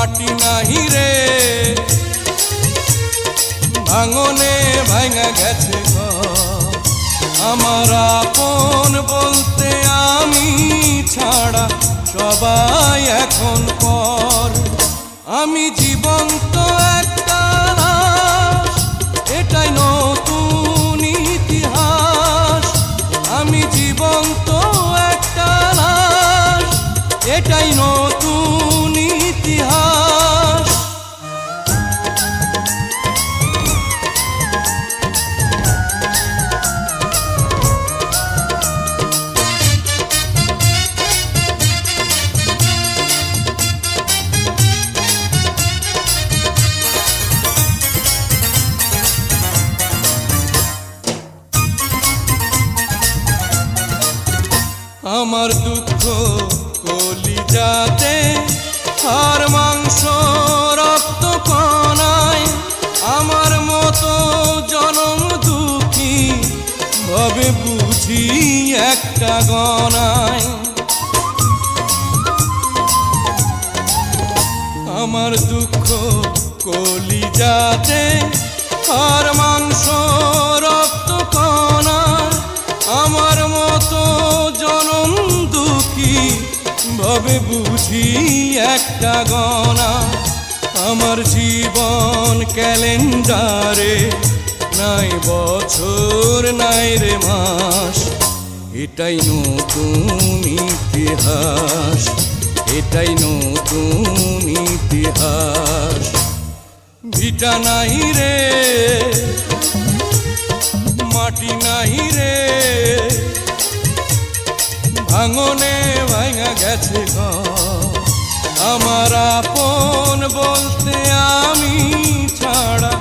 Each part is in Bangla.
মাটি নাহি রে, ভাঙনে ভাঙা গেছে ঘর। আমার আপন বলতে আমি ছাড়া সবাই এখন পর। আমি জীবন্ত একটা লাশ, এটাই নতুন ইতিহাস। আমি জীবন্ত একটা লাশ, এটাই নতুন ইতিহাস। আমার দুঃখ কলিজাতে, হাড় মাংস রক্ত কণায়, আমার মতো জনম দুঃখী ভাবে বুঝি একটা গণায়। আমার দুঃখ কলিজাতে, হাড় মাংস রক্ত কণায়, আমার মতো জনম দুঃখী ভাবে বুঝি একটা গণা। আমার জীবন ক্যালেন্ডারে নাই বছর নাই রে মাস, এটাই নতুন ইতিহাস, এটাই নতুন ইতিহাস। ভিটা নাই রে, মাটি নাহি রে, ভাঙনে ভাঙা গেছে ঘর। আমার আপন বলতে আমি ছাড়া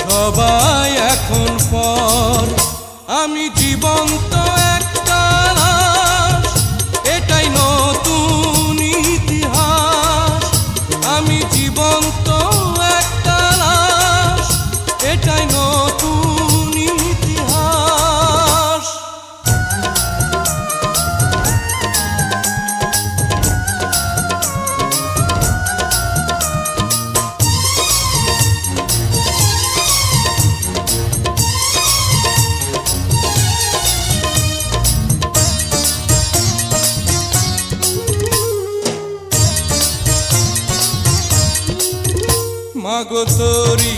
সবাই এখন পর। আমি জীবন্ত একটা লাশ, এটাই নতুন ইতিহাস। আমি জীবন্ত একটা লাশ, এটাই নতুন ইতিহাস। মাগো তোরি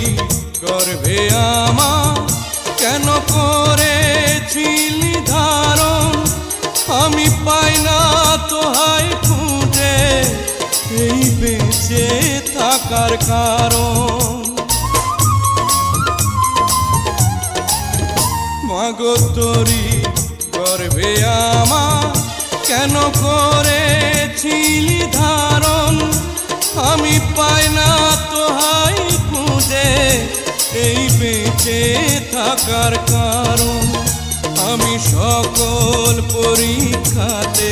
গর্ভে আমার কেন করেছিলি ধারণ, আমি পাই না তোহায় খুঁজে এই বেঁচে থাকার কারণ। মাগো তোরি গর্ভে আমার কেন করেছিলি ধারণ, আমি পাই না তোহাই খুঁজে এই বেঁচে থাকার কারণ। আমি সকল পরীক্ষাতে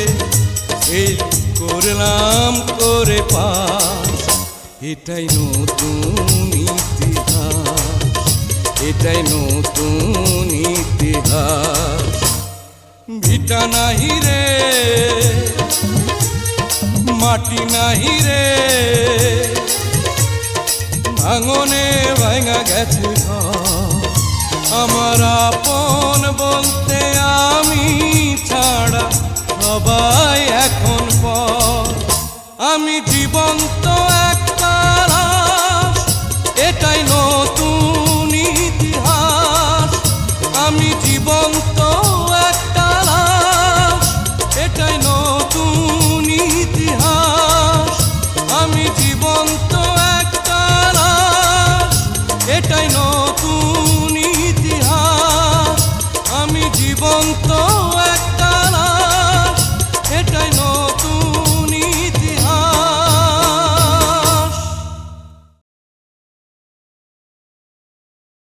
এই করলাম করে পাস, এটাই নতুন ইতিহাস, এটাই নতুন ইতিহাস। ভিটা নাহি রে, মাটি নাহি রে,